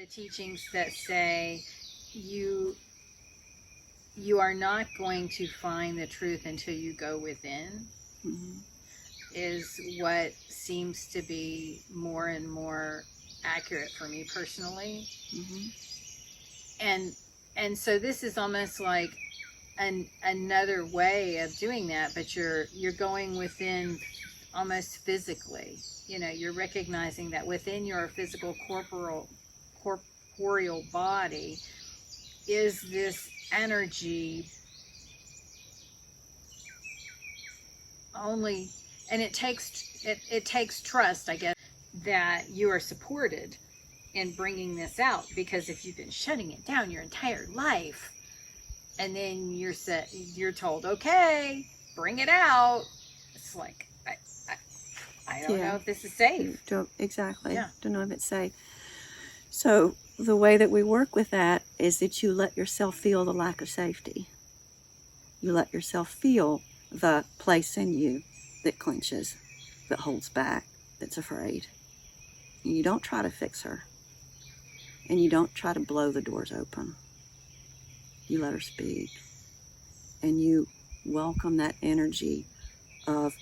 teachings that say you you are not going to find the truth until you go within is what seems to be more and more accurate for me personally. And so this is almost like another way of doing that, but you're going within almost physically. You know, you're recognizing that within your physical corporeal body is this energy only, and it takes trust, I guess, that you are supported in bringing this out, because if you've been shutting it down your entire life and then you're told, okay, bring it out, it's like I don't know if this is safe. Exactly. Yeah. Don't know if it's safe. So the way that we work with that is that you let yourself feel the lack of safety. You let yourself feel the place in you that clenches, that holds back, that's afraid. And you don't try to fix her. And you don't try to blow the doors open. You let her speak. And you welcome that energy of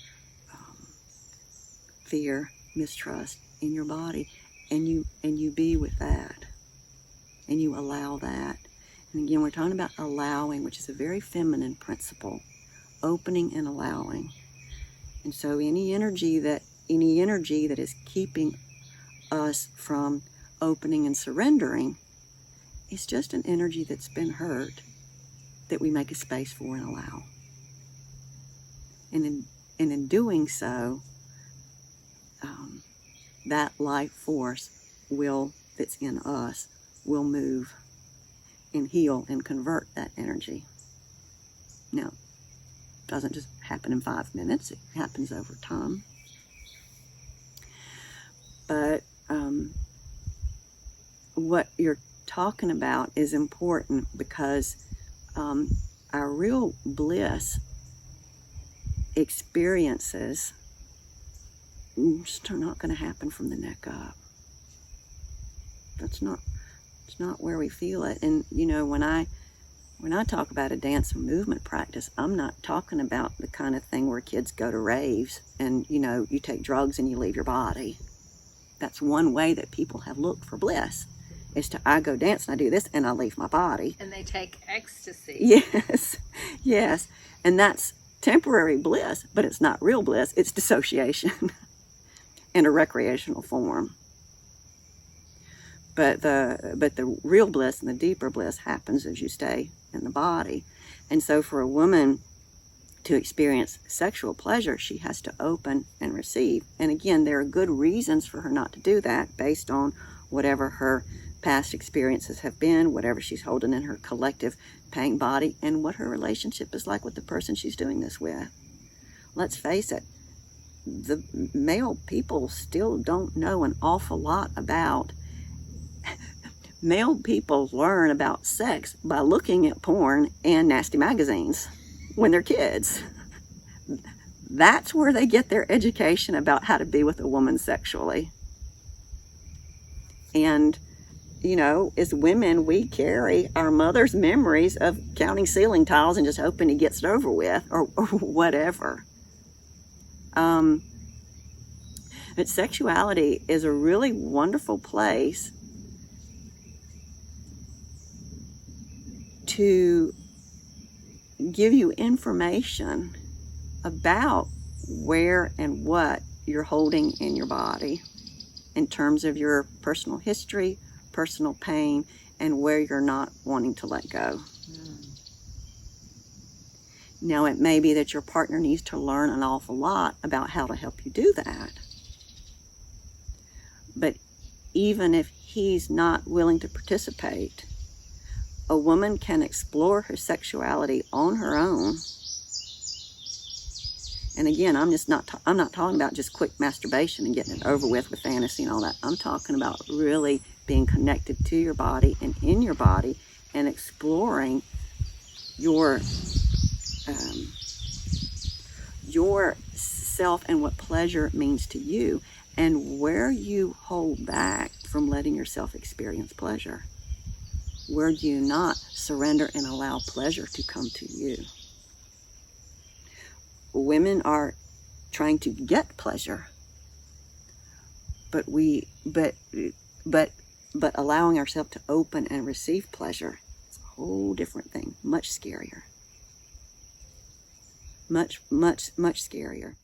fear, mistrust in your body. And you be with that. And you allow that. And again, we're talking about allowing, which is a very feminine principle. Opening and allowing. And so any energy that is keeping us from opening and surrendering is just an energy that's been hurt that we make a space for and allow. And in doing so, that life force that's in us will move and heal and convert that energy. Now, it doesn't just happen in 5 minutes. It happens over time. But what you're talking about is important because our real bliss experiences just are not going to happen from the neck up. It's not where we feel it. And you know, when I talk about a dance or movement practice, I'm not talking about the kind of thing where kids go to raves and, you know, you take drugs and you leave your body. That's one way that people have looked for bliss, is to, I go dance and I do this and I leave my body. And they take ecstasy. Yes. And that's temporary bliss, but it's not real bliss. It's dissociation in a recreational form. But the real bliss and the deeper bliss happens as you stay in the body. And so for a woman to experience sexual pleasure, she has to open and receive. And again, there are good reasons for her not to do that based on whatever her past experiences have been, whatever she's holding in her collective pain body, and what her relationship is like with the person she's doing this with. Let's face it, the male people still don't know an awful lot about. Male people learn about sex by looking at porn and nasty magazines when they're kids. That's where they get their education about how to be with a woman sexually. And, you know, as women, we carry our mother's memories of counting ceiling tiles and just hoping he gets it over with, or whatever. But sexuality is a really wonderful place to give you information about where and what you're holding in your body in terms of your personal history, personal pain, and where you're not wanting to let go. Now, it may be that your partner needs to learn an awful lot about how to help you do that. But even if he's not willing to participate, a woman can explore her sexuality on her own. And again, I'm not talking about just quick masturbation and getting it over with fantasy and all that. I'm talking about really being connected to your body and in your body and exploring your self and what pleasure means to you, and where you hold back from letting yourself experience pleasure? Where do you not surrender and allow pleasure to come to you? Women are trying to get pleasure, but allowing ourselves to open and receive pleasure, it's a whole different thing, much scarier. Much, much, much scarier.